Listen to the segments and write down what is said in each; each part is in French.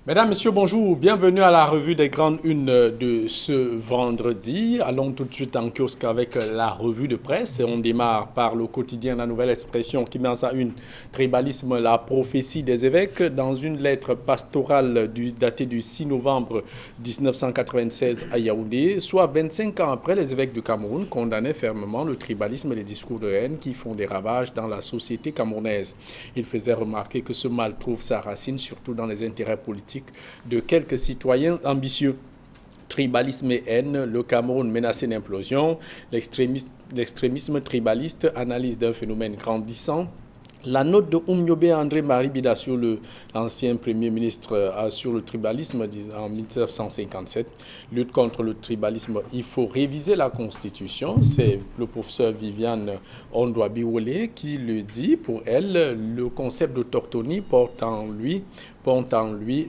Mesdames, Messieurs, bonjour. Bienvenue à la revue des grandes unes de ce vendredi. Allons tout de suite en kiosque avec la revue de presse. On démarre par le quotidien La Nouvelle Expression qui met en sa une tribalisme, la prophétie des évêques. Dans une lettre pastorale datée du 6 novembre 1996 à Yaoundé, soit 25 ans après, les évêques du Cameroun condamnaient fermement le tribalisme et les discours de haine qui font des ravages dans la société camerounaise. Ils faisaient remarquer que ce mal trouve sa racine surtout dans les intérêts politiques de quelques citoyens ambitieux. Tribalisme et haine, le Cameroun menacé d'implosion, l'extrémisme tribaliste, analyse d'un phénomène grandissant. La note de Oumniobé André-Marie Bida sur l'ancien Premier ministre sur le tribalisme en 1957. Lutte contre le tribalisme, il faut réviser la Constitution. C'est le professeur Viviane Ondouabi-Wole qui le dit. Pour elle, le concept d'autochtonie porte en lui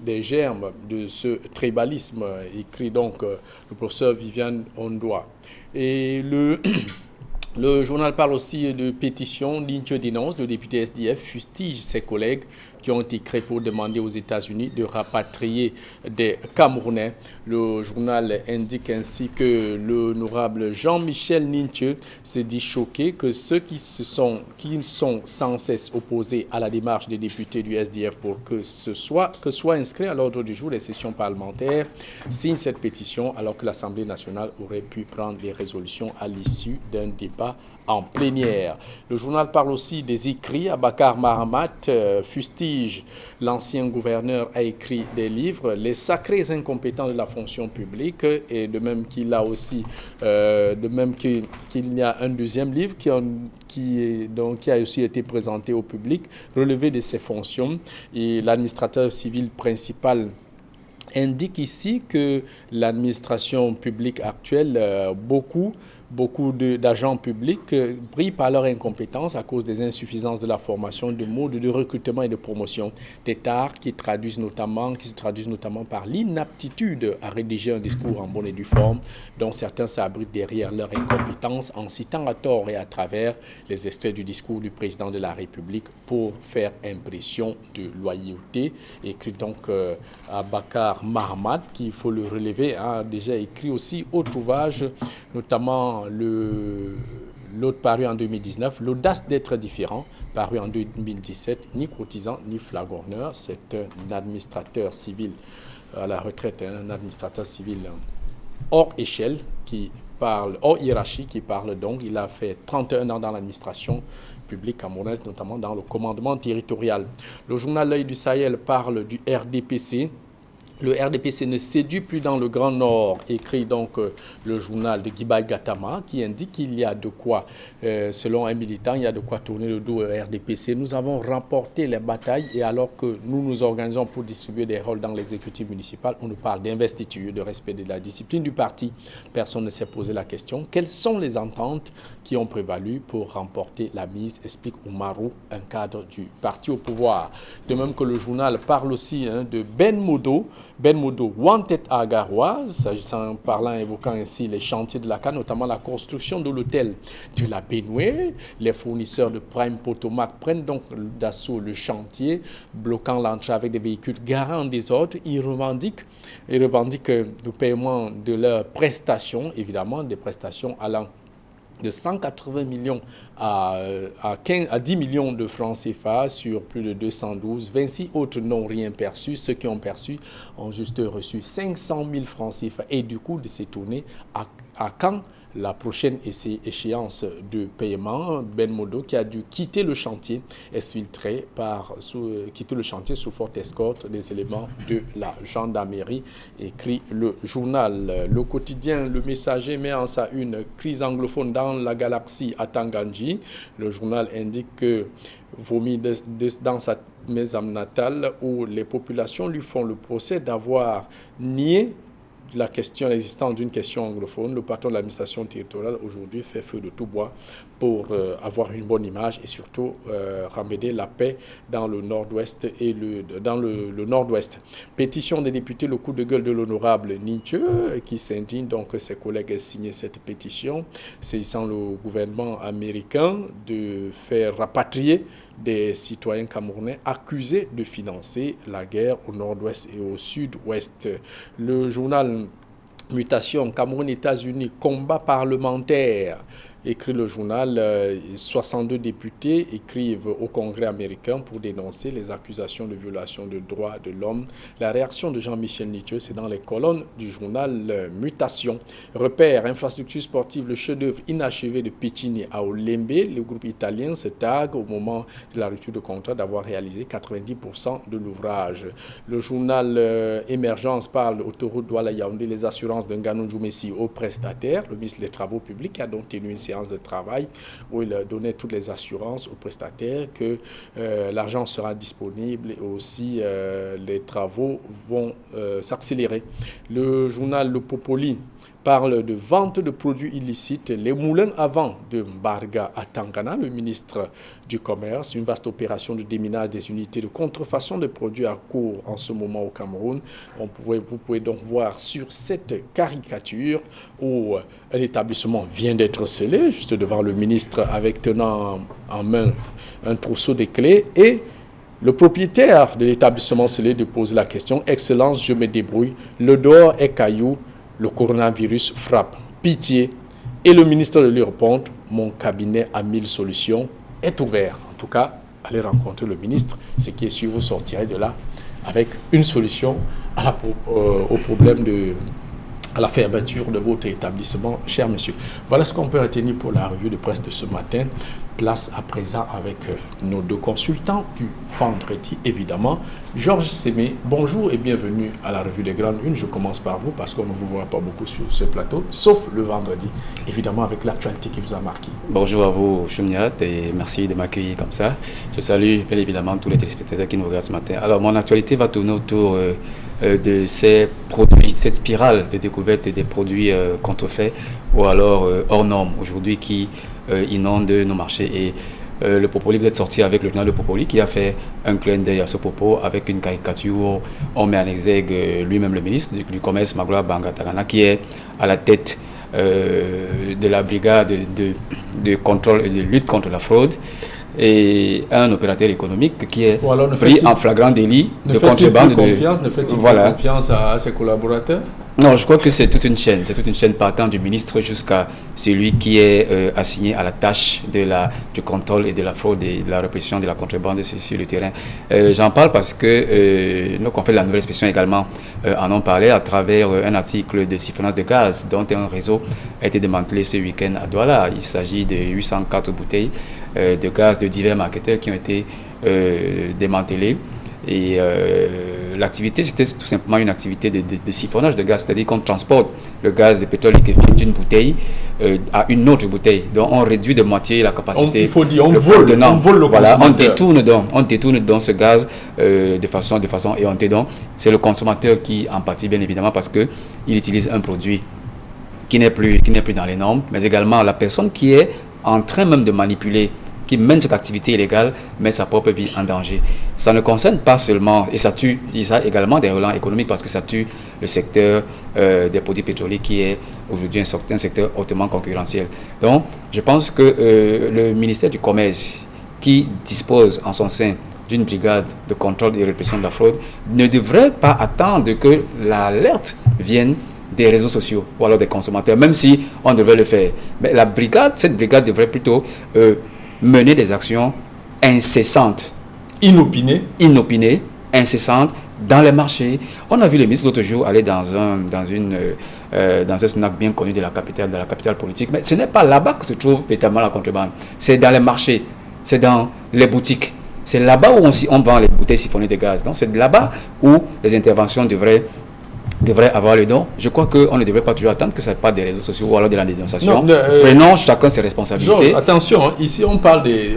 des germes de ce tribalisme, écrit donc le professeur Viviane Ondoa. Et le journal parle aussi de pétition. Linche dénonce, le député SDF fustige ses collègues qui ont été créés pour demander aux États-Unis de rapatrier des Camerounais. Le journal indique ainsi que l'honorable Jean-Michel Ninche se dit choqué que ceux qui sont sans cesse opposés à la démarche des députés du SDF pour que soit inscrit à l'ordre du jour des sessions parlementaires signent cette pétition alors que l'Assemblée nationale aurait pu prendre des résolutions à l'issue d'un débat en plénière. Le journal parle aussi des écrits. Abakar Mahamat fustige. L'ancien gouverneur a écrit des livres, Les sacrés incompétents de la fonction publique, et de même qu'il a un deuxième livre qui a aussi été présenté au public, Relevé de ses fonctions. Et l'administrateur civil principal indique ici que l'administration publique actuelle, beaucoup d'agents publics brillent par leur incompétence à cause des insuffisances de la formation, de modes de recrutement et de promotion, des tares qui se traduisent notamment par l'inaptitude à rédiger un discours en bonne et due forme, dont certains s'abritent derrière leur incompétence en citant à tort et à travers les extraits du discours du président de la République pour faire impression de loyauté. Écrit donc Abakar Mahamat, qui, il faut le relever, a déjà écrit aussi autre ouvrage, notamment l'autre paru en 2019, L'audace d'être différent, paru en 2017, ni courtisan ni flagorneur. C'est un administrateur civil à la retraite, un administrateur civil hors échelle, hors hiérarchie, qui parle donc. Il a fait 31 ans dans l'administration publique camerounaise, notamment dans le commandement territorial. Le journal L'Œil du Sahel parle du RDPC. Le RDPC ne séduit plus dans le Grand Nord, écrit donc le journal de Guibaï Gatama, qui indique qu'il y a de quoi, selon un militant, il y a de quoi tourner le dos au RDPC. Nous avons remporté les batailles et alors que nous nous organisons pour distribuer des rôles dans l'exécutif municipal, on nous parle d'investiture, de respect de la discipline du parti. Personne ne s'est posé la question. Quelles sont les ententes qui ont prévalu pour remporter la mise, explique Oumarou, un cadre du parti au pouvoir. De même que le journal parle aussi de Ben Modo, wanted à Garoua, évoquant ainsi les chantiers de la CAN, notamment la construction de l'hôtel de la Benoué. Les fournisseurs de Prime Potomac prennent donc d'assaut le chantier, bloquant l'entrée avec des véhicules garés en désordre. Ils revendiquent le paiement de leurs prestations, évidemment, des prestations allant de 180 millions à 10 millions de francs CFA sur plus de 212. 26 autres n'ont rien perçu. Ceux qui ont perçu ont juste reçu 500 000 francs CFA et du coup de s'étonner à quand la prochaine échéance de paiement. Ben Modo, qui a dû quitter le chantier, quitter le chantier sous forte escorte des éléments de la gendarmerie, écrit le journal. Le quotidien Le Messager met en sa une crise anglophone dans la galaxie à Tanganji. Le journal indique que vomi dans sa maison natale où les populations lui font le procès d'avoir nié l'existence d'une question anglophone. Le patron de l'administration territoriale aujourd'hui fait feu de tout bois pour avoir une bonne image et surtout ramener la paix dans le nord-ouest et dans le nord-ouest. Pétition des députés, le coup de gueule de l'honorable Ninche qui s'indigne donc que ses collègues aient signé cette pétition saisissant le gouvernement américain de faire rapatrier des citoyens camerounais accusés de financer la guerre au nord-ouest et au sud-ouest. Le journal Mutation, Cameroun-États-Unis, combat parlementaire. Écrit le journal, 62 députés écrivent au Congrès américain pour dénoncer les accusations de violation des droits de l'homme. La réaction de Jean-Michel Nitieux, c'est dans les colonnes du journal Mutation. Repère, infrastructure sportive, le chef-d'œuvre inachevé de Piccini à Olembe. Le groupe italien se targue au moment de la rupture de contrat d'avoir réalisé 90% de l'ouvrage. Le journal Émergence parle autoroute Douala-Yaoundé, les assurances d'un Ganou Djoumessi aux prestataires. Le ministre des Travaux publics a donc tenu une séance de travail où il donnait toutes les assurances aux prestataires que l'argent sera disponible et aussi les travaux vont s'accélérer. Le journal Le Popoli parle de vente de produits illicites, les moulins à vent de Mbarga à Tangana, le ministre du Commerce, une vaste opération de déminage des unités de contrefaçon de produits à court en ce moment au Cameroun. Vous pouvez donc voir sur cette caricature où un établissement vient d'être scellé, juste devant le ministre avec tenant en main un trousseau de clés et le propriétaire de l'établissement scellé dépose la question « Excellence, je me débrouille, le dehors est caillou, le coronavirus frappe. Pitié. » Et le ministre de lui répond, mon cabinet à 1000 solutions est ouvert. En tout cas, allez rencontrer le ministre. Ce qui est sûr, vous sortirez de là avec une solution au problème à la fermeture de votre établissement, cher monsieur. Voilà ce qu'on peut retenir pour la revue de presse de ce matin. Place à présent avec nos deux consultants du vendredi, évidemment. Georges Sémé, bonjour et bienvenue à la revue des Grandes Unes. Je commence par vous parce qu'on ne vous voit pas beaucoup sur ce plateau, sauf le vendredi, évidemment avec l'actualité qui vous a marqué. Bonjour à vous, Chouniat, et merci de m'accueillir comme ça. Je salue bien évidemment tous les téléspectateurs qui nous regardent ce matin. Alors, mon actualité va tourner autour de ces produits, cette spirale de découverte des produits contrefaits ou alors hors normes aujourd'hui qui inonde nos marchés. Et le Popoli, vous êtes sorti avec le journal Le Popoli qui a fait un clin d'œil à ce propos avec une caricature où on met en exergue lui-même le ministre du Commerce, Magloire Bangatagana, qui est à la tête de la brigade de contrôle et de lutte contre la fraude, et un opérateur économique qui est pris en flagrant délit de contrebande. Ne fait-il plus confiance à ses collaborateurs? Non, je crois que c'est toute une chaîne. C'est toute une chaîne partant du ministre jusqu'à celui qui est assigné à la tâche du contrôle et de la fraude et de la répression de la contrebande sur le terrain. J'en parle parce que nos confrères de la Nouvelle Expression également en ont parlé à travers un article de siphonnage de gaz dont un réseau a été démantelé ce week-end à Douala. Il s'agit de 804 bouteilles de gaz de divers marketeurs qui ont été démantelées. Et l'activité, c'était tout simplement une activité de siphonnage de gaz, c'est-à-dire qu'on transporte le gaz de pétrole liquéfié d'une bouteille à une autre bouteille. Donc on réduit de moitié la capacité. Il faut dire, on vole le voilà, consommateur. on détourne donc ce gaz de façon éhontée. Donc c'est le consommateur qui en pâtit bien évidemment parce qu'il utilise un produit qui n'est plus dans les normes, mais également la personne qui est en train même de manipuler, qui mène cette activité illégale, met sa propre vie en danger. Ça ne concerne pas seulement, et ça tue, ça a également des relents économiques parce que ça tue le secteur des produits pétroliers qui est aujourd'hui un secteur hautement concurrentiel. Donc, je pense que le ministère du Commerce, qui dispose en son sein d'une brigade de contrôle et de répression de la fraude, ne devrait pas attendre que l'alerte vienne des réseaux sociaux ou alors des consommateurs, même si on devrait le faire. Mais cette brigade devrait plutôt mener des actions incessantes, inopinées, incessantes dans les marchés. On a vu le ministre l'autre jour aller dans un snack bien connu de la capitale politique, mais ce n'est pas là-bas que se trouve véritablement la contrebande. C'est dans les marchés, c'est dans les boutiques. C'est là-bas où on vend les bouteilles siphonnées de gaz. Donc c'est là-bas où les interventions devraient avoir le don. Je crois qu'on ne devrait pas toujours attendre que ça parte des réseaux sociaux ou alors de la dénonciation. Prenons chacun ses responsabilités. Genre, attention, hein, ici on parle des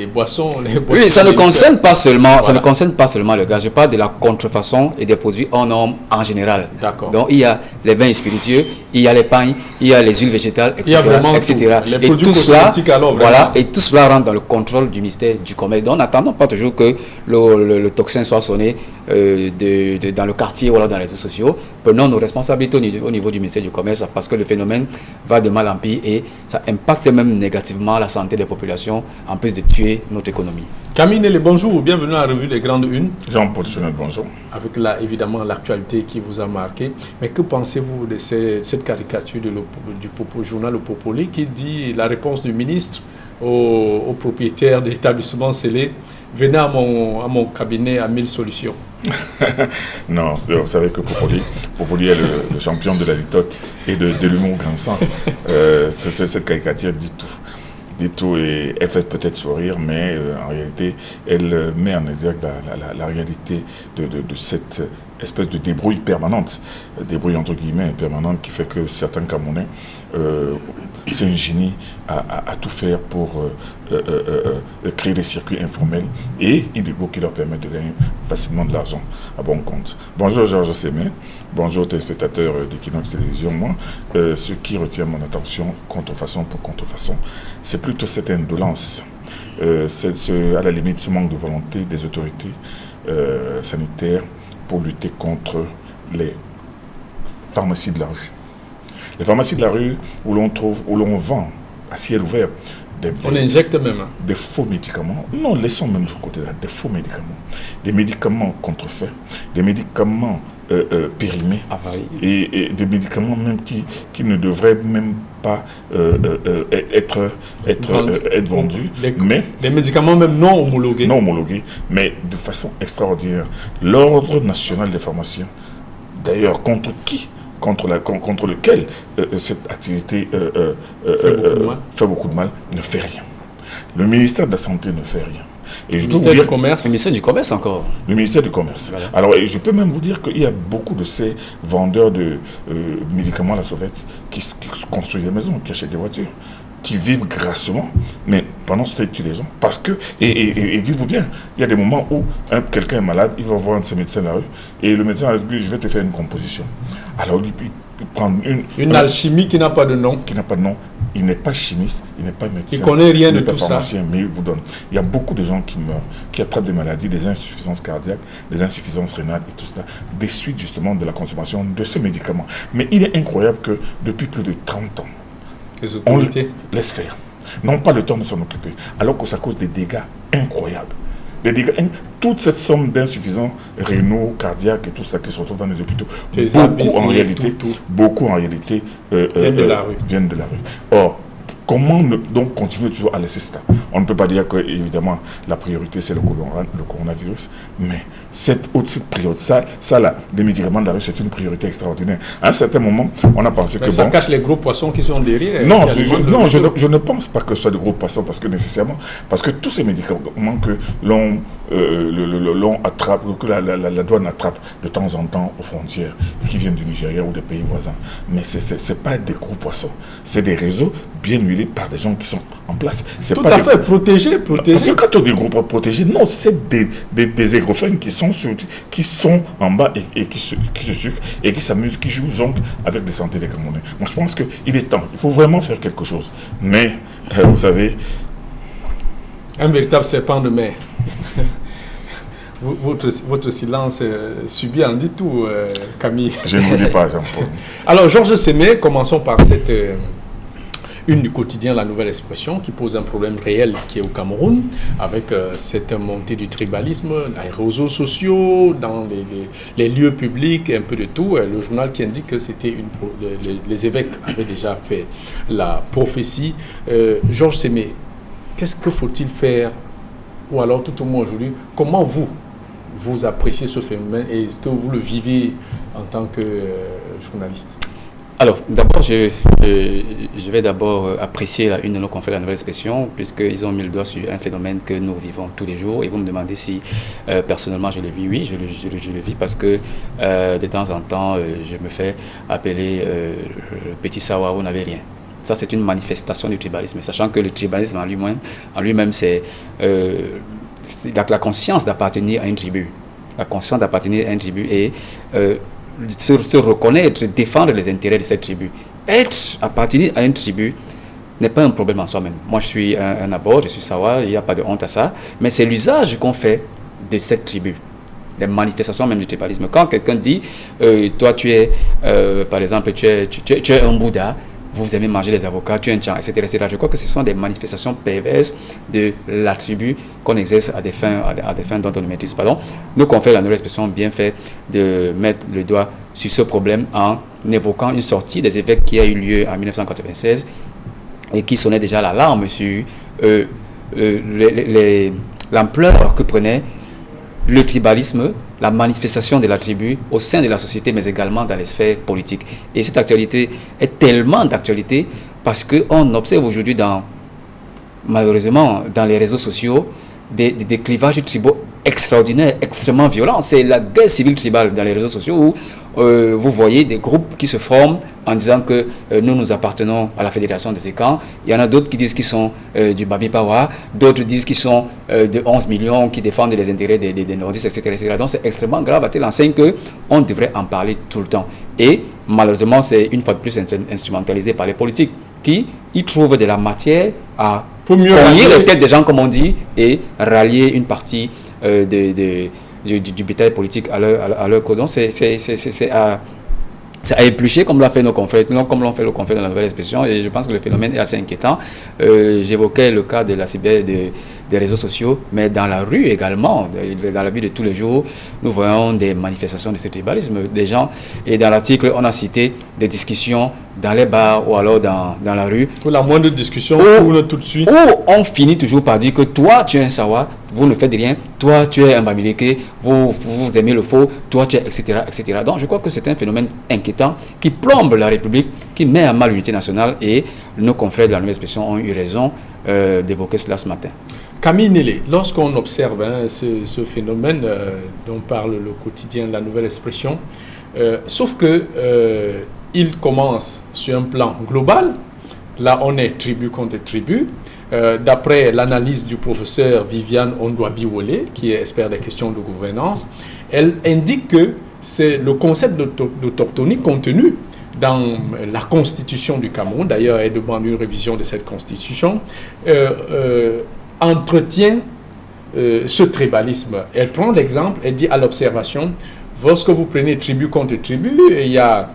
boissons. Oui, ça ne concerne pas seulement, ça ne concerne pas seulement le gaz. Je parle de la contrefaçon et des produits hors normes en général. D'accord. Donc il y a les vins spiritueux, il y a les pains, il y a les huiles végétales, etc. Il y a vraiment etc. Tout. Les produits cosmétiques alors. Voilà, et tout cela rentre dans le contrôle du ministère du Commerce. Donc n'attendons pas toujours que le tocsin soit sonné dans le quartier ou alors dans les réseaux sociaux, prenons nos responsabilités au niveau du ministère du Commerce, parce que le phénomène va de mal en pire et ça impacte même négativement la santé des populations, en plus de tuer notre économie. Camille Nélé, bonjour, bienvenue à la revue des Grandes Unes. Jean-Paul Chenet, bonjour. Avec évidemment l'actualité qui vous a marqué. Mais que pensez-vous de cette caricature du journal Le Popoli qui dit la réponse du ministre au propriétaire de l'établissement scellé: venez à mon cabinet à 1000 solutions. Non, vous savez que Popoli est le champion de la litote et de l'humour grinçant. Cette caricature dit tout et elle fait peut-être sourire, mais en réalité, elle met en exergue la réalité de cette espèce de débrouille permanente, débrouille entre guillemets permanente, qui fait que certains Camerounais s'ingénient à tout faire pour créer des circuits informels et illégaux qui leur permettent de gagner facilement de l'argent à bon compte. Bonjour Georges Sémé, bonjour téléspectateurs d'Equinox Télévision. Moi, ce qui retient mon attention, contrefaçon pour contrefaçon, c'est plutôt cette indolence, à la limite ce manque de volonté des autorités sanitaires pour lutter contre les pharmacies de la rue. Les pharmacies de la rue où l'on vend à ciel ouvert on injecte même des faux médicaments. Non, laissons même de côté là, des faux médicaments. Des médicaments contrefaits, des médicaments périmés et des médicaments même qui ne devraient même pas être vendus. Mais des médicaments même non homologués. Non homologués, mais de façon extraordinaire. L'Ordre national des pharmaciens, d'ailleurs, contre lequel cette activité fait beaucoup de mal, ne fait rien. Le ministère de la Santé ne fait rien. Et le ministère du Commerce. Le ministère du Commerce encore. Le ministère du Commerce. Voilà. Alors, je peux même vous dire qu'il y a beaucoup de ces vendeurs de médicaments à la sauvette qui construisent des maisons, qui achètent des voitures, qui vivent grassement, mais pendant ce temps, ils tuent les gens. Parce que, et dites-vous bien, il y a des moments où quelqu'un est malade, il va voir un de ses médecins à la rue, et le médecin dit, je vais te faire une composition. Alors, il prend une alchimie qui n'a pas de nom. Qui n'a pas de nom. Il n'est pas chimiste, il n'est pas médecin. Il ne connaît rien de tout ça. Mais il vous donne. Il y a beaucoup de gens qui meurent, qui attrapent des maladies, des insuffisances cardiaques, des insuffisances rénales et tout cela, des suites justement de la consommation de ces médicaments. Mais il est incroyable que depuis plus de 30 ans, les autorités laisse faire. N'ont pas le temps de s'en occuper, alors que ça cause des dégâts incroyables. Toute cette somme d'insuffisants rénaux, cardiaques et tout ça qui se retrouve dans les hôpitaux, beaucoup en réalité viennent de la rue. Or, comment donc continuer toujours à laisser ça? On ne peut pas dire que, évidemment, la priorité c'est le coronavirus, mais cette priorité, ça là, les médicaments de la rue, c'est une priorité extraordinaire. À un certain moment, on a pensé que ça cache les gros poissons qui sont derrière. Non, je ne pense pas que ce soit de gros poissons, parce que tous ces médicaments que l'on attrape, que la douane attrape de temps en temps aux frontières, qui viennent du Nigeria ou des pays voisins, mais c'est pas des gros poissons, c'est des réseaux bien huilés par des gens qui sont en place. C'est tout pas à fait protégés. Parce que quand on dit groupes protégés, non, c'est des aigrefins qui sont en bas et qui se sucrent et qui s'amusent, qui jouent, jonglent avec des centaines de Camerounais. Moi, je pense qu'il est temps. Il faut vraiment faire quelque chose. Mais, vous savez... Un véritable serpent de mer. Votre silence subit en dit tout, Camille. Je ne vous dis pas, Jean-Paul. Alors, Georges Sémé, commençons par cette... une du quotidien, La Nouvelle Expression, qui pose un problème réel qui est au Cameroun, avec cette montée du tribalisme, les réseaux sociaux, dans les lieux publics, un peu de tout. Le journal qui indique que c'était les évêques avaient déjà fait la prophétie. Georges Sémé, qu'est-ce que faut-il faire, ou alors tout au moins aujourd'hui, comment vous appréciez ce phénomène et est-ce que vous le vivez en tant que journaliste? Alors, d'abord, je vais d'abord apprécier la une de nos confrères de La Nouvelle Expression, puisqu'ils ont mis le doigt sur un phénomène que nous vivons tous les jours. Et vous me demandez si, personnellement, je le vis. Oui, je le vis parce que, de temps en temps, je me fais appeler petit Sawa, vous n'avez rien. Ça, c'est une manifestation du tribalisme, sachant que le tribalisme en lui-même, c'est la conscience d'appartenir à une tribu. La conscience d'appartenir à une tribu et... se reconnaître, défendre les intérêts de cette tribu. Appartenir à une tribu n'est pas un problème en soi-même. Moi, je suis un abord, je suis Sawa, il n'y a pas de honte à ça, mais c'est l'usage qu'on fait de cette tribu. des manifestations même du tribalisme. Quand quelqu'un dit, toi tu es, par exemple, tu es un Bouddha, vous aimez manger les avocats, tu es un Tchang, etc., etc. Je crois que ce sont des manifestations perverses de la tribu qu'on exerce à des fins dont on ne maîtrise pas. Donc, nos confrères de la nouvelle expression ont bien fait de mettre le doigt sur ce problème en évoquant une sortie des évêques qui a eu lieu en 1996 et qui sonnait déjà l'alarme sur l'ampleur que prenait le tribalisme, la manifestation de la tribu au sein de la société, mais également dans les sphères politiques. Et cette actualité est tellement d'actualité parce qu'on observe aujourd'hui, malheureusement, dans les réseaux sociaux, des clivages tribaux extraordinaires, extrêmement violents. C'est la guerre civile tribale dans les réseaux sociaux où vous voyez des groupes qui se forment en disant que nous appartenons à la Fédération des Écans. Il y en a d'autres qui disent qu'ils sont du Babi Pawa, d'autres disent qu'ils sont de 11 millions qui défendent les intérêts des nordistes, etc., etc. Donc c'est extrêmement grave à telle enseigne qu'on devrait en parler tout le temps. Et malheureusement, c'est une fois de plus instrumentalisé par les politiques qui y trouvent de la matière à cogner les têtes des gens, comme on dit, et rallier une partie du bétail politique à leur cause. Donc c'est à éplucher comme l'ont fait nos confrères, comme l'ont fait nos confrères de la nouvelle expression, et je pense que le phénomène est assez inquiétant. J'évoquais le cas de la cyber des réseaux sociaux, mais dans la rue également, dans la vie de tous les jours, nous voyons des manifestations de ce tribalisme, des gens, et dans l'article, on a cité des discussions dans les bars ou alors dans la rue. Pour la moindre discussion, tout de suite. Où on finit toujours par dire que toi, tu es un Sawa, vous ne faites rien, toi, tu es un Bamileke, vous aimez le faux, toi, tu es, etc., etc. Donc, je crois que c'est un phénomène inquiétant qui plombe la République, qui met à mal l'unité nationale, et nos confrères de la nouvelle expression ont eu raison d'évoquer cela ce matin. Camille Nélé, lorsqu'on observe ce phénomène dont parle le quotidien de la nouvelle expression, sauf que il commence sur un plan global. Là, on est tribu contre tribu. D'après l'analyse du professeur Viviane Ondouabi-Wole, qui est expert des questions de gouvernance, elle indique que c'est le concept d'autochtonie contenu dans la constitution du Cameroun. D'ailleurs, elle demande une révision de cette constitution. Entretient ce tribalisme. Elle prend l'exemple, elle dit à l'observation, lorsque vous prenez tribu contre tribu, il y a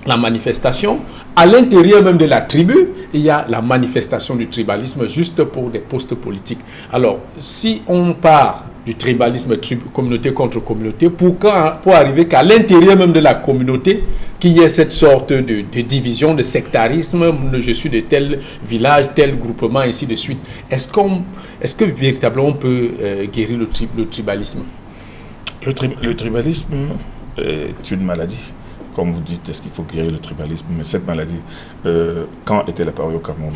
la manifestation. À l'intérieur même de la tribu, il y a la manifestation du tribalisme juste pour des postes politiques. Alors, si on part du tribalisme communauté contre communauté, pour arriver qu'à l'intérieur même de la communauté, qu'il y ait cette sorte de division, de sectarisme, je suis de tel village, tel groupement, ainsi de suite. Est-ce que véritablement on peut guérir le tribalisme? Le tribalisme est une maladie. Comme vous dites, est-ce qu'il faut guérir le tribalisme? Mais cette maladie, quand était apparue au Cameroun,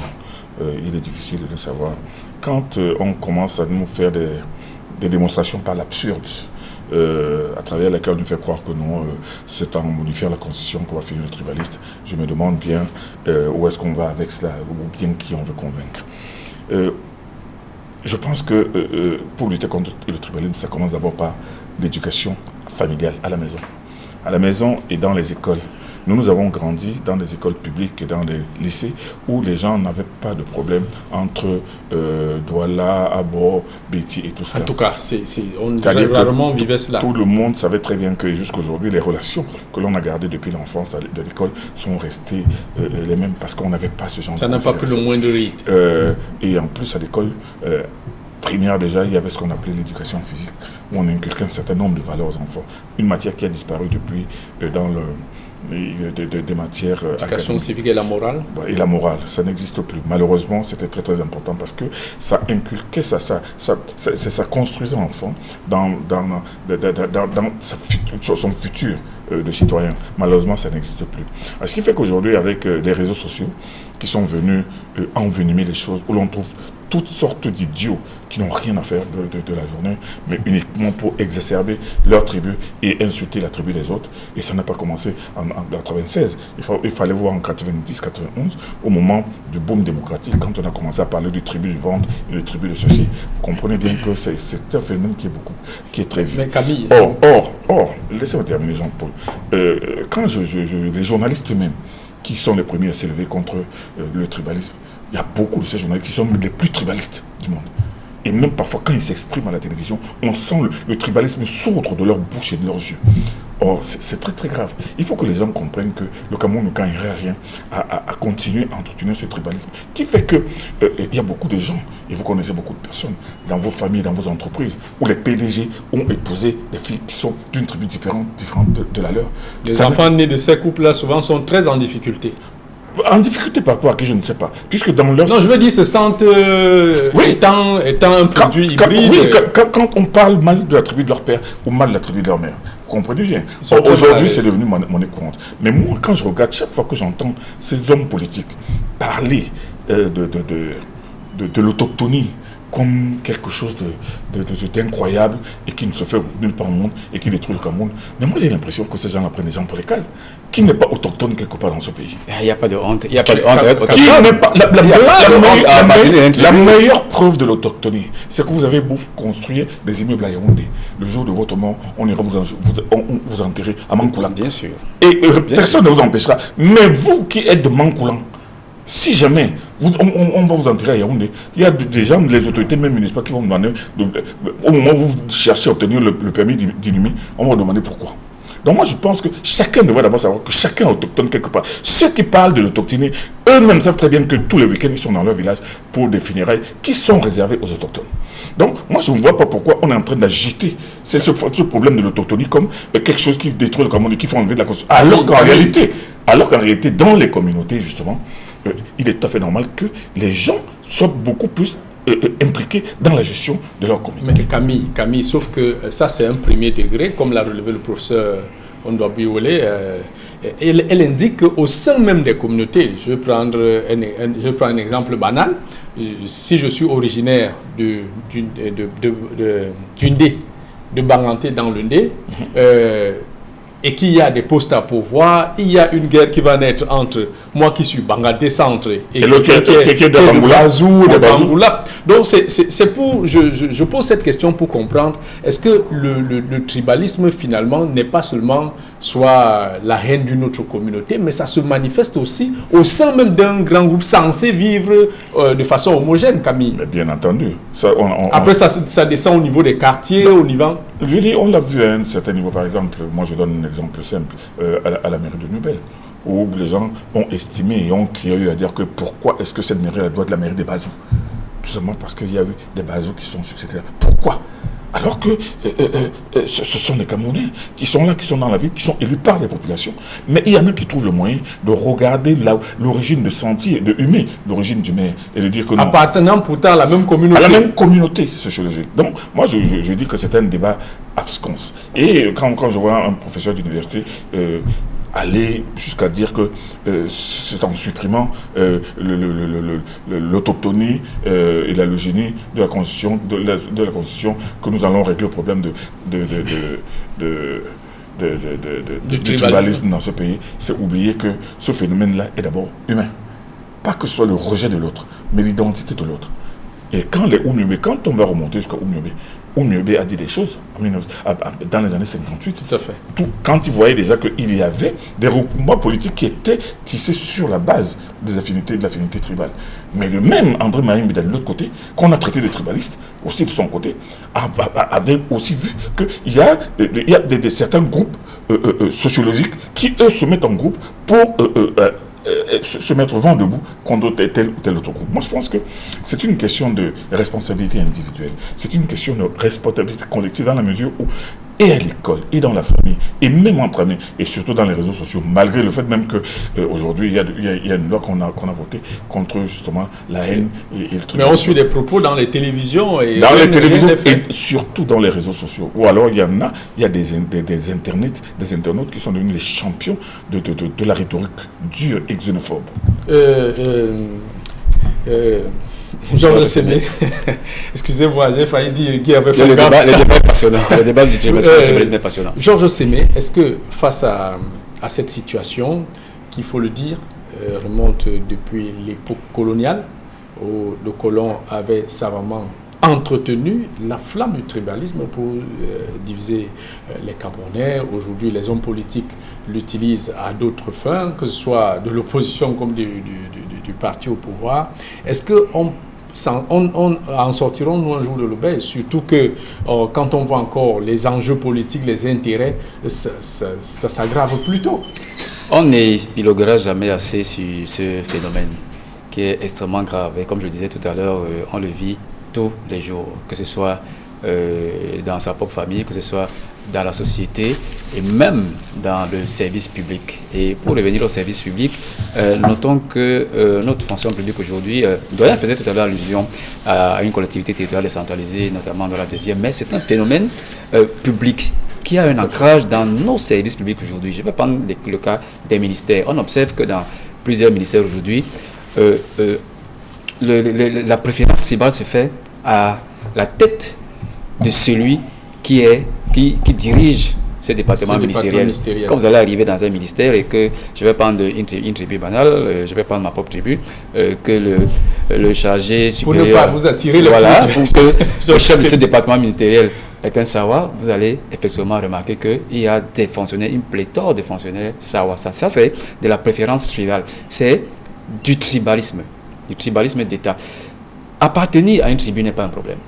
il est difficile de le savoir. Quand on commence à nous faire des démonstrations par l'absurde, à travers lesquelles on nous fait croire que non, c'est en modifiant la Constitution qu'on va finir le tribaliste, je me demande bien où est-ce qu'on va avec cela, ou bien qui on veut convaincre. Je pense que pour lutter contre le tribalisme, ça commence d'abord par l'éducation familiale à la maison. À la maison et dans les écoles. Nous avons grandi dans des écoles publiques et dans des lycées où les gens n'avaient pas de problème entre Douala, Abo, Béti et tout cela. En tout cas, on rarement vivait cela. Tout le monde savait très bien que jusqu'à aujourd'hui, les relations que l'on a gardées depuis l'enfance de l'école sont restées les mêmes parce qu'on n'avait pas ce genre de considération. Ça n'a pas pris le moindre rythme. Et en plus, à l'école primaire déjà, il y avait ce qu'on appelait l'éducation physique, où on inculquait un certain nombre de valeurs aux enfants. Une matière qui a disparu depuis dans des matières l'éducation civique et la morale. Et la morale, ça n'existe plus. Malheureusement, c'était très très important parce que ça inculquait, ça construisait l'enfant dans son futur de citoyen. Malheureusement, ça n'existe plus. Ce qui fait qu'aujourd'hui, avec les réseaux sociaux qui sont venus envenimer les choses, où l'on trouve toutes sortes d'idiots qui n'ont rien à faire de la journée, mais uniquement pour exacerber leur tribu et insulter la tribu des autres. Et ça n'a pas commencé en 1996. Il fallait voir en 90-91, au moment du boom démocratique, quand on a commencé à parler du tribu du ventre et du tribu de ceci. Vous comprenez bien que c'est un phénomène qui est très vieux. Mais Camille... Or, laissez-moi terminer, Jean-Paul. Quand les journalistes eux-mêmes, qui sont les premiers à s'élever contre le tribalisme, il y a beaucoup de ces journalistes qui sont les plus tribalistes du monde. Et même parfois, quand ils s'expriment à la télévision, on sent le tribalisme sourdre de leur bouche et de leurs yeux. Or, c'est très très grave. Il faut que les gens comprennent que le Cameroun ne gagnerait rien à continuer à entretenir ce tribalisme qui fait que il y a beaucoup de gens, et vous connaissez beaucoup de personnes dans vos familles, dans vos entreprises, où les PDG ont épousé des filles qui sont d'une tribu différente de la leur. Les enfants nés de ces couples-là souvent sont très en difficulté. En difficulté par rapport à qui, je ne sais pas. Puisque dans leur... Non, je veux dire, se sentent étant un produit hybride. Oui, quand on parle mal de la tribu de leur père ou mal de la tribu de leur mère, vous comprenez bien. Aujourd'hui, c'est devenu monnaie courante. Mais moi, quand je regarde, chaque fois que j'entends ces hommes politiques parler de l'autochtonie comme quelque chose d'incroyable et qui ne se fait nulle part au monde et qui détruit le Cameroun. Mais moi, j'ai l'impression que ces gens prennent des gens pour les calmes. Qui n'est pas autochtone quelque part dans ce pays? Il n'y a pas de honte. Il n'y a pas de honte. Qui n'est pas la meilleure preuve de l'autochtonie, c'est que vous avez beau construire des immeubles à Yaoundé. Le jour de votre mort, on ira vous enterrer à Mankoulan. Bien sûr. Et personne ne vous empêchera. Mais vous qui êtes de Mankoulan, si jamais on va vous enterrer à Yaoundé, il y a des gens, les autorités même municipales qui vont vous demander, au moment où vous cherchez à obtenir le permis d'inhumer, on va vous demander pourquoi. Donc moi je pense que chacun devrait d'abord savoir que chacun est autochtone quelque part. Ceux qui parlent de l'autochtonie, eux-mêmes savent très bien que tous les week-ends ils sont dans leur village pour des funérailles qui sont réservées aux autochtones. Donc moi je ne vois pas pourquoi on est en train d'agiter ce problème de l'autochtonie comme quelque chose qui détruit le Cameroun et qui fait enlever de la Constitution. Alors qu'en réalité, dans les communautés justement, il est tout à fait normal que les gens soient beaucoup plus impliqués dans la gestion de leur communauté. Mais Camille, sauf que ça c'est un premier degré, comme l'a relevé le professeur Ondoa Biolé. Elle indique qu'au sein même des communautés, je vais prendre un exemple banal. Si je suis originaire de Banganté dans le Ndé, et qu'il y a des postes à pourvoir, il y a une guerre qui va naître entre moi qui suis Banganté Centre et l'autre qui est de Bazou, de Bangoula. Donc c'est pour, je pose cette question pour comprendre, est-ce que le tribalisme finalement n'est pas seulement soit la haine d'une autre communauté, mais ça se manifeste aussi au sein même d'un grand groupe censé vivre de façon homogène, Camille. Mais bien entendu. Après ça descend au niveau des quartiers, au niveau... Je dis, on l'a vu à un certain niveau, par exemple, moi je donne un exemple simple, à la mairie de Nouvelle, où les gens ont estimé et ont crié à dire que pourquoi est-ce que cette mairie doit être la mairie des Bazous? Tout simplement parce qu'il y a eu des Bazous qui sont succédés. Pourquoi? Alors que ce sont des Camerounais qui sont là, qui sont dans la ville, qui sont élus par les populations. Mais il y en a qui trouvent le moyen de regarder l'origine de Sentier, de Humé, l'origine du maire, et de dire que non. Appartenant pourtant à la même communauté. À la même communauté sociologique. Donc, moi, je dis que c'est un débat absconce. Et quand je vois un professeur d'université aller jusqu'à dire que c'est en supprimant l'autochtonie et la logénie de la Constitution, de la Constitution que nous allons régler le problème du tribalisme dans ce pays. C'est oublier que ce phénomène-là est d'abord humain. Pas que ce soit le rejet de l'autre, mais l'identité de l'autre. Et quand on va remonter jusqu'à Oumyobé a dit des choses dans les années 58. Tout à fait. Quand il voyait déjà qu'il y avait des regroupements politiques qui étaient tissés sur la base des affinités, de l'affinité tribale. Mais le même André Mahimbe, de l'autre côté, qu'on a traité de tribaliste, aussi de son côté, avait aussi vu qu'il y a certains groupes sociologiques qui, eux, se mettent en groupe pour... se mettre vent debout contre tel ou tel autre groupe. Moi, je pense que c'est une question de responsabilité individuelle. C'est une question de responsabilité collective dans la mesure où, et à l'école, et dans la famille, et même entre amis, et surtout dans les réseaux sociaux, malgré le fait même qu'aujourd'hui, il y a une loi qu'on a votée contre justement la haine et le truc. Mais on suit des propos dans les télévisions et surtout dans les réseaux sociaux. Ou alors, il y a des internautes qui sont devenus les champions de la rhétorique dure et xénophobe. Georges Sémé, excusez-moi, j'ai failli dire qui avait fait le débat est passionnant. Le débat du tribalisme est passionnant. Georges Sémé, est-ce que face à cette situation, qu'il faut le dire, remonte depuis l'époque coloniale, où le colon avait savamment entretenu la flamme du tribalisme pour diviser les Camerounais. Aujourd'hui, les hommes politiques l'utilisent à d'autres fins, que ce soit de l'opposition comme du parti au pouvoir. Est-ce que en sortirons-nous un jour de l'aubaine, surtout que quand on voit encore les enjeux politiques, les intérêts, ça s'aggrave plutôt. On n'épiloguera jamais assez sur ce phénomène qui est extrêmement grave. Et comme je le disais tout à l'heure, on le vit tous les jours, que ce soit dans sa propre famille, que ce soit dans la société et même dans le service public. Et pour revenir au service public, notons que notre fonction publique aujourd'hui, Doyen faisait tout à l'heure allusion à une collectivité territoriale décentralisée, notamment dans la deuxième, mais c'est un phénomène public qui a un ancrage dans nos services publics aujourd'hui. Je vais prendre le cas des ministères. On observe que dans plusieurs ministères aujourd'hui, la préférence tribale se fait à la tête de celui qui dirige ce département ministériel. Comme vous allez arriver dans un ministère et que je vais prendre une tribu banale, je vais prendre ma propre tribu, que le chargé supérieur... Pour ne pas vous attirer le voilà, pour que le chef de ce département ministériel est un Sawa, vous allez effectivement remarquer qu'il y a des fonctionnaires, une pléthore de fonctionnaires Sawa. Ça c'est de la préférence tribale. C'est du tribalisme d'État. Appartenir à une tribu n'est pas un problème.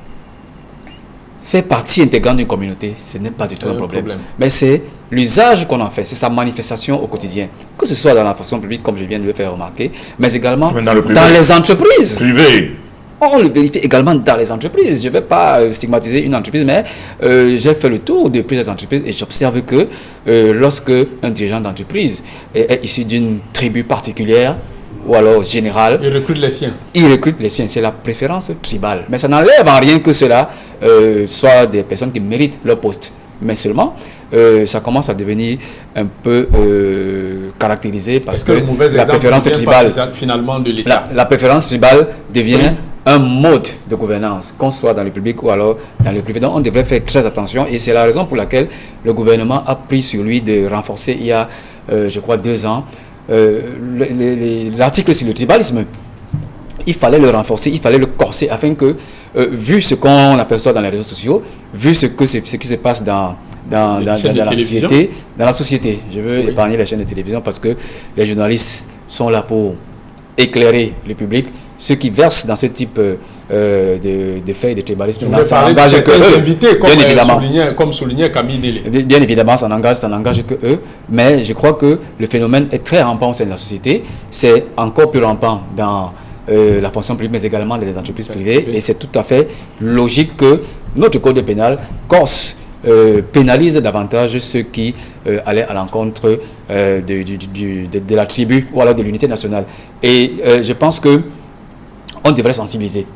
Faire partie intégrante d'une communauté, ce n'est pas du tout un problème. Mais c'est l'usage qu'on en fait, c'est sa manifestation au quotidien. Que ce soit dans la fonction publique, comme je viens de le faire remarquer, mais également dans les entreprises. Privé. On le vérifie également dans les entreprises. Je ne vais pas stigmatiser une entreprise, mais j'ai fait le tour de plusieurs entreprises et j'observe que lorsque un dirigeant d'entreprise est issu d'une tribu particulière, ou alors général. Il recrute les siens. Il recrute les siens. C'est la préférence tribale. Mais ça n'enlève en rien que cela soit des personnes qui méritent leur poste. Mais seulement, ça commence à devenir un peu caractérisé parce que la préférence tribale, finalement de l'État. La préférence tribale devient un mode de gouvernance, qu'on soit dans le public ou alors dans le privé. Donc on devrait faire très attention et c'est la raison pour laquelle le gouvernement a pris sur lui de renforcer il y a, je crois, 2 ans, l'article sur le tribalisme. Il fallait le renforcer, il fallait le corser afin que, vu ce qu'on aperçoit dans les réseaux sociaux, vu ce qui se passe dans la société, je veux épargner les chaînes de télévision parce que les journalistes sont là pour éclairer le public. Ceux qui versent dans ce type de faits de tribalisme, ça n'engage que eux, invités, comme soulignait Camille Délé. Bien évidemment, ça n'engage que eux, mais je crois que le phénomène est très rampant au sein de la société. C'est encore plus rampant dans la fonction publique, mais également dans les entreprises privées. Et c'est tout à fait logique que notre code pénal corse pénalise davantage ceux qui allaient à l'encontre de la tribu ou alors de l'unité nationale. Et je pense que on devrait sensibiliser.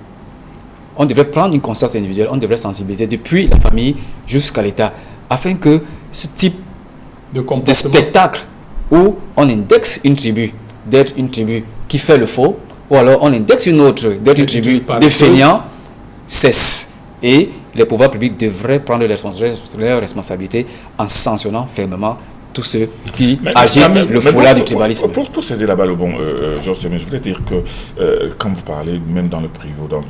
On devrait prendre une conscience individuelle, on devrait sensibiliser depuis la famille jusqu'à l'État, afin que ce type de spectacle où on indexe une tribu d'être une tribu qui fait le faux, ou alors on indexe une autre d'être une tribu de feignants, cesse. Et les pouvoirs publics devraient prendre leurs responsabilités en sanctionnant fermement tous ceux qui agitent le foulard du tribalisme. Pour saisir la balle au bon, Georges Semé, je voulais dire que quand vous parlez, même dans le privé, dans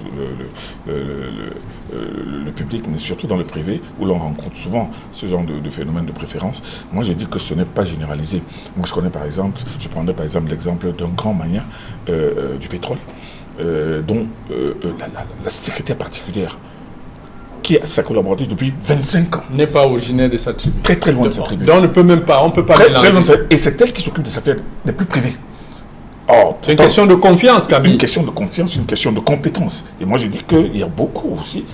le public, mais surtout dans le privé, où l'on rencontre souvent ce genre de phénomène de préférence, moi je dis que ce n'est pas généralisé. Moi je connais par exemple, je prendrais par exemple l'exemple d'un grand magnat du pétrole, dont la secrétaire particulière, qui est sa collaboratrice depuis 25 ans. N'est pas originaire de sa tribu. Très très loin de sa tribu. Donc on ne peut même pas, on peut pas mélanger. Très loin de sa... Et c'est elle qui s'occupe des affaires les plus privées. Oh, c'est une question de confiance, Camille. Une question de confiance, une question de compétence. Et moi je dis qu'il y a beaucoup aussi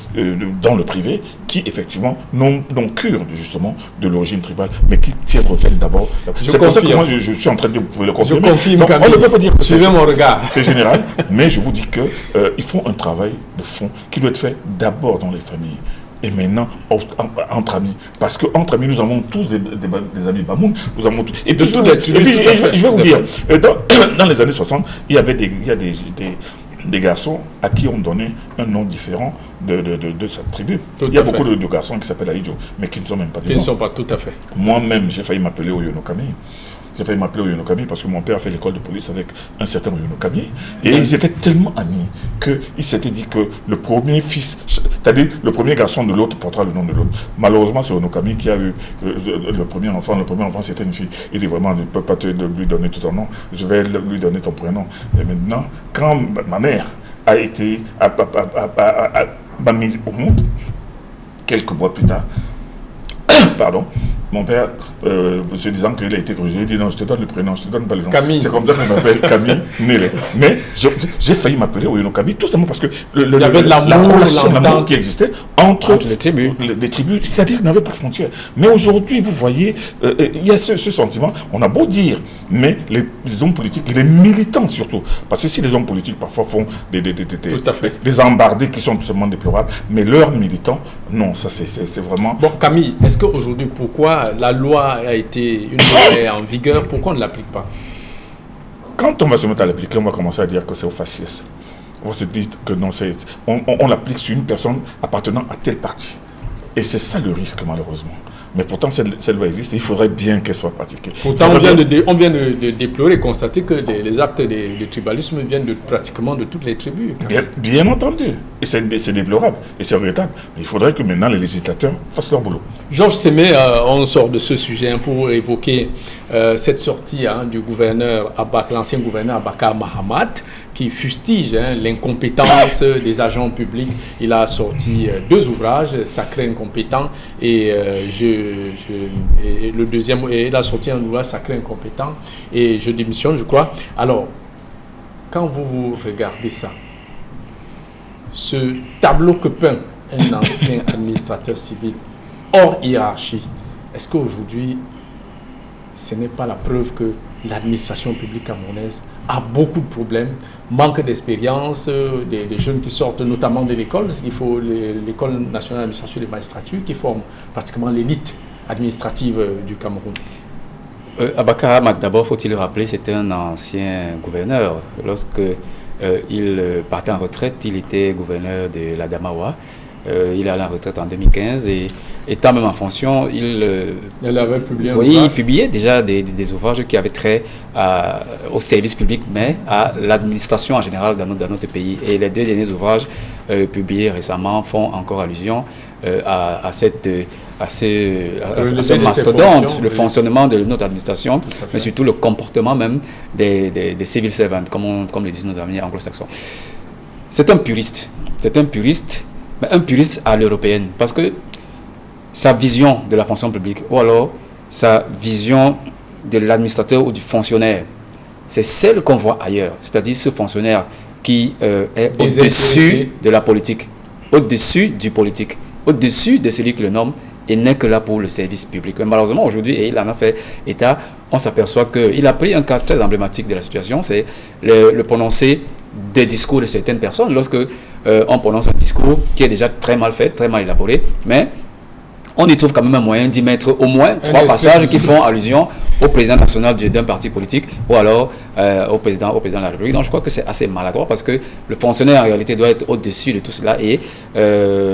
dans le privé qui effectivement n'ont cure justement de l'origine tribale, mais qui tiennent d'abord. C'est pour ça que moi je suis en train de dire, vous pouvez le confirmer. Je confirme, Camille. On ne peut pas dire que c'est général, mais je vous dis qu'ils font un travail de fond qui doit être fait d'abord dans les familles. Et maintenant, entre amis. Parce qu'entre amis, nous avons tous des amis Bamoun. Nous avons tous... Et puis, je vais vous dire, dans les années 60, il y a des garçons à qui on donnait un nom différent de sa tribu. Il y a beaucoup de garçons qui s'appellent Aïdjo, mais qui ne sont même pas des Qui ne sont pas tout à fait. Moi-même, j'ai failli m'appeler Oyonokami. J'ai failli m'appeler Oyonokami parce que mon père a fait l'école de police avec un certain Oyonokami. Et ils étaient tellement amis qu'ils s'étaient dit que le premier fils, c'est-à-dire le premier garçon de l'autre portera le nom de l'autre. Malheureusement, c'est Oyonokami qui a eu le premier enfant. Le premier enfant, c'était une fille. Il dit vraiment, je ne peux pas lui donner tout ton nom. Je vais lui donner ton prénom. Et maintenant, quand ma mère a été mis au monde quelques mois plus tard. Pardon. Mon père, se disant qu'il a été corrigé, il dit non, je te donne le prénom, je te donne pas le nom. Camille. C'est comme ça que je m'appelle Camille Nélé. Mais j'ai failli m'appeler Oyeno Camille, tout simplement parce que il y avait de l'amour qui existait entre les tribus. Les tribus, c'est-à-dire qu'il n'y avait pas de frontières. Mais aujourd'hui, vous voyez, il y a ce sentiment, on a beau dire, mais les hommes politiques, et les militants surtout, parce que si les hommes politiques parfois font des embardées qui sont absolument déplorables, mais leurs militants, non, ça c'est vraiment... Bon, Camille, est-ce qu'aujourd'hui, pourquoi la loi a été une loi est en vigueur, pourquoi on ne l'applique pas? Quand on va se mettre à l'appliquer, on va commencer à dire que c'est au faciès. On va se dire que non, on l'applique sur une personne appartenant à tel parti. Et c'est ça le risque, malheureusement. Mais pourtant, cette loi existe et il faudrait bien qu'elle soit pratiquée. Pourtant, on vient de déplorer, constater que les actes de tribalisme viennent pratiquement de toutes les tribus. Bien entendu. Et c'est déplorable. Et c'est regrettable. Mais il faudrait que maintenant les législateurs fassent leur boulot. Georges Sémé, on sort de ce sujet pour évoquer cette sortie du gouverneur, l'ancien gouverneur Abakar Mahamat, qui fustige l'incompétence des agents publics. Il a sorti 2 ouvrages, Sacré incompétent, et le deuxième, il a sorti un ouvrage, Sacré incompétent, et je démissionne, je crois. Alors, quand vous regardez ça, ce tableau que peint un ancien administrateur civil hors hiérarchie, est-ce qu'aujourd'hui, ce n'est pas la preuve que l'administration publique camerounaise a beaucoup de problèmes, manque d'expérience, des jeunes qui sortent notamment de l'école, il faut l'école nationale d'administration des magistratures qui forme pratiquement l'élite administrative du Cameroun. Abakar Ahmad, d'abord faut-il le rappeler, c'était un ancien gouverneur. Lorsque il partait en retraite, il était gouverneur de l'Adamawa. Il est allé en retraite en 2015 et étant même en fonction, il avait publié il publiait déjà des ouvrages qui avaient trait au service public, mais à l'administration en général dans notre pays. Et les 2 derniers ouvrages publiés récemment font encore allusion à ce mastodonte, le fonctionnement de notre administration, mais surtout le comportement même des civil servants, comme le disent nos amis anglo-saxons. C'est un puriste, mais un puriste à l'européenne, parce que sa vision de la fonction publique, ou alors sa vision de l'administrateur ou du fonctionnaire, c'est celle qu'on voit ailleurs, c'est-à-dire ce fonctionnaire qui est au-dessus de la politique, au-dessus du politique, au-dessus de celui qui le nomme, et n'est que là pour le service public. Mais malheureusement, aujourd'hui, et il en a fait état, on s'aperçoit qu'il a pris un cas très emblématique de la situation, c'est le prononcé des discours de certaines personnes. Lorsque on prononce un discours qui est déjà très mal fait, très mal élaboré, mais on y trouve quand même un moyen d'y mettre au moins 3 passages qui font allusion au président national d'un parti politique ou alors au président de la République. Donc je crois que c'est assez maladroit parce que le fonctionnaire en réalité doit être au-dessus de tout cela et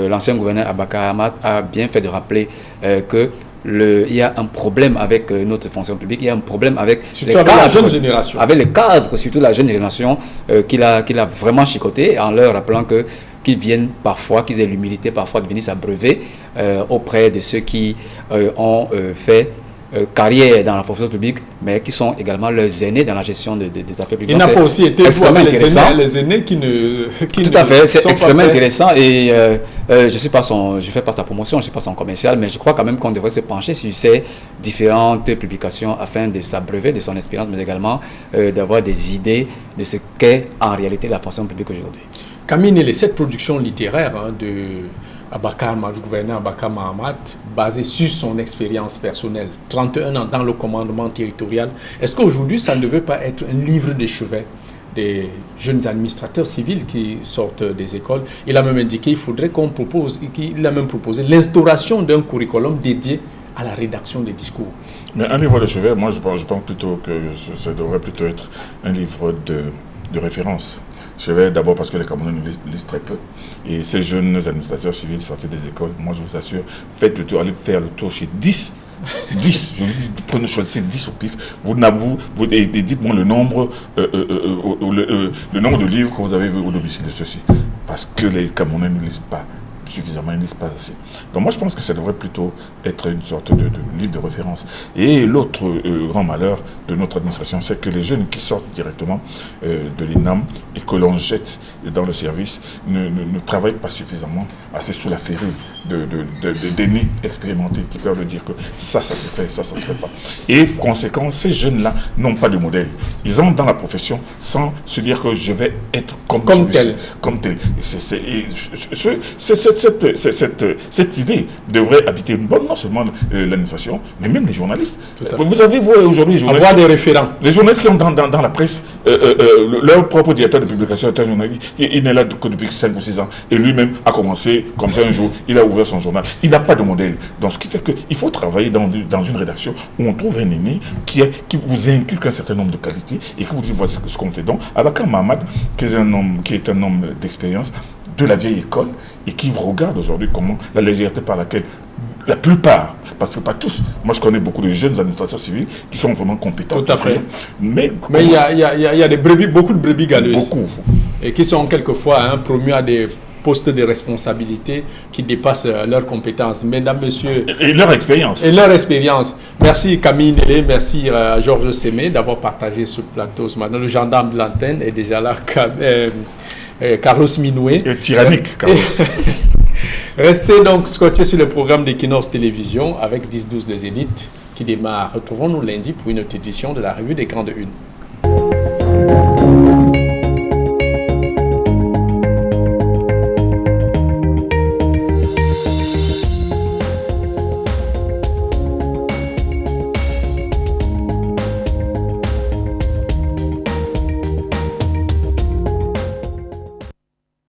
l'ancien gouverneur Abakar Ahmad a bien fait de rappeler que il y a un problème avec notre fonction publique, il y a un problème avec la jeune génération. Avec les cadres, surtout la jeune génération, qu'il a vraiment chicoté en leur rappelant qu'ils viennent parfois, qu'ils aient l'humilité parfois de venir s'abreuver auprès de ceux qui ont fait carrière dans la fonction publique, mais qui sont également leurs aînés dans la gestion des affaires publiques. Il n'a pas aussi été les aînés qui tout à fait, c'est extrêmement intéressant et je fais pas sa promotion, je ne suis pas son commercial, mais je crois quand même qu'on devrait se pencher sur ces différentes publications afin de s'abreuver de son expérience, mais également d'avoir des idées de ce qu'est en réalité la fonction publique aujourd'hui. Camille Nélé, cette production littéraire du gouverneur Abakar Mahamat, basée sur son expérience personnelle, 31 ans dans le commandement territorial, est-ce qu'aujourd'hui ça ne devait pas être un livre de chevet des jeunes administrateurs civils qui sortent des écoles? Il a même indiqué qu'il faudrait il a même proposé l'instauration d'un curriculum dédié à la rédaction des discours. Mais un livre de chevet, moi je pense plutôt que ça devrait plutôt être un livre de référence. Je vais d'abord parce que les Camerounais lisent très peu. Et ces jeunes administrateurs civils sortis des écoles, moi je vous assure, faites le tour, allez faire le tour chez 10. 10, je vous dis, prenez, choisissez 10 au pif. Et dites-moi le nombre de livres que vous avez vus au domicile de ceux-ci. Parce que les Camerounais ne lisent pas. suffisamment, ils ne lisent pas assez. Donc moi je pense que ça devrait plutôt être une sorte de livre de référence. Et l'autre grand malheur de notre administration, c'est que les jeunes qui sortent directement de l'INAM et que l'on jette dans le service ne travaillent pas suffisamment, assez sous la férule d'aînés expérimentés qui peuvent dire que ça se fait, ça se fait pas. Et conséquent, ces jeunes-là n'ont pas de modèle. Ils entrent dans la profession sans se dire que je vais être comme tel. Cette idée devrait habiter non seulement l'administration, mais même les journalistes. Vous avez, vous, aujourd'hui, avoir des référents. Les journalistes qui ont dans la presse, leur propre directeur de publication est un journaliste, il n'est là que depuis 5 ou 6 ans, et lui-même a commencé comme ça un jour, il a ouvert son journal. Il n'a pas de modèle. Donc ce qui fait qu'il faut travailler dans une rédaction où on trouve un aîné qui vous inculque un certain nombre de qualités et qui vous dit voici ce qu'on fait. Donc Abakar Mahamat, qui est un homme d'expérience, de la vieille école, et qui regarde aujourd'hui comment la légèreté par laquelle la plupart, parce que pas tous, moi je connais beaucoup de jeunes administrateurs civils qui sont vraiment compétents. Tout à fait. Mais il y a beaucoup de brebis galeuses. Beaucoup. Et qui sont quelquefois promus à des postes de responsabilité qui dépassent leurs compétences. Mesdames, messieurs... Et leur expérience. Et leur expérience. Merci Camille Nélé, merci à Georges Sémé d'avoir partagé ce plateau ce matin. Le gendarme de l'antenne est déjà là, Carlos Minoué. Et tyrannique, Carlos. Restez donc scotchés sur le programme d'Equinox Télévision avec 10-12 des élites qui démarre. Retrouvons-nous lundi pour une autre édition de la Revue des Grandes Unes.